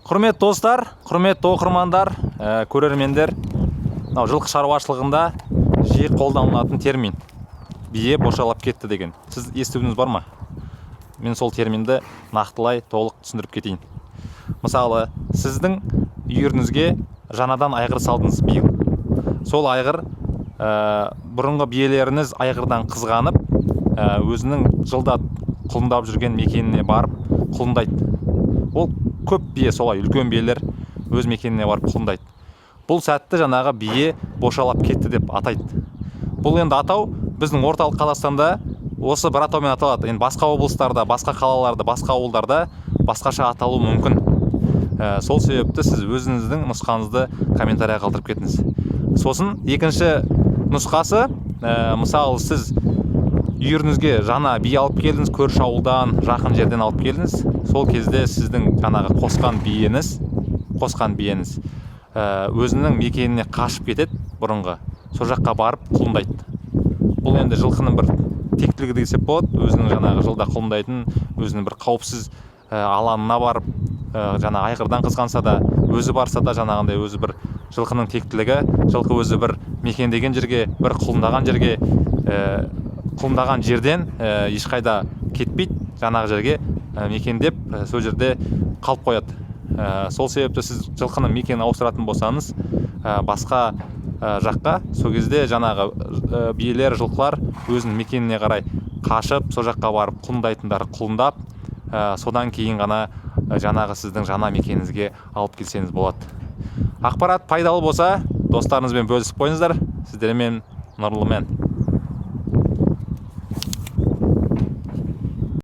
Құрметті достар, құрметті оқырмандар, көрермендер, мынау жылқы шаруашылығында жиі қолданылатын термин бие бошалап кетті деген. Сіз естуіңіз бар ма? Мен сол терминді нақтылай толық түсіндіріп кетейін. Мысалы, сіздің үйіріңізге жаңадан айғыр салдыңыз биыл. Сол айғыр бұрынғы биелеріңіз айғырдан қызғанып, өзінің жылда құлындап жүрген мекеніне барып құлындайды. Ол көп бие, солай үлкен биелер өз мекеніне барып құлындайды. Бұл сәтті жаңағы бие бошалап кетті деп атайды. Бұл енді атау біздің орталық Қазақстанда осы бір атаумен аталады. Енді басқа облыстарда, басқа қалаларда, басқа ауылдарда басқаша аталуы мүмкін. Сол себепті сіз өзіңіздің нұсқаңызды комментария қалдырып кетіңіз. Сосын екінші нұсқасы, мысалы сіз үйіріңізге жаңа бие алып келдіңіз, көрші ауылдан, жақын жерден алып келдіңіз. Сол кезде сіздің жаңағы қосқан биеңіз өзінің мекеніне қашып кетеді бұрынғы. Сол жаққа барып құлындайды. Бұл енді жылқының бір тектілігі десек болады. Өзінің жаңағы жылда құлындайтын, өзінің бір қауіпсіз алаңына барып, жаңа айғырдан қызғанса да, өзі барса да жаңағындай өзі бір жылқының тектілігі, жылқы өзі бір мекендеген жерге, бір құлындаған жерге, құлындаған жерден ешқайда кетпейді, жаңағы жерге мекендеп, сол жерде қалып қояды. Сол себепті сіз жылқының мекенін ауыстыратын болсаңыз, басқа жаққа, сол кезде жаңағы биелер, жылқылар өзінің мекеніне қарай қашып, сол жаққа барып құлындайтындары құлындап, содан кейін ғана жаңағы сіздің жаңа мекеніңізге алып келсеңіз болады. Ақпарат пайдалы болса, достарыңызбен бөлісіп қойыңыздар. Сіздермен Нұрлымен.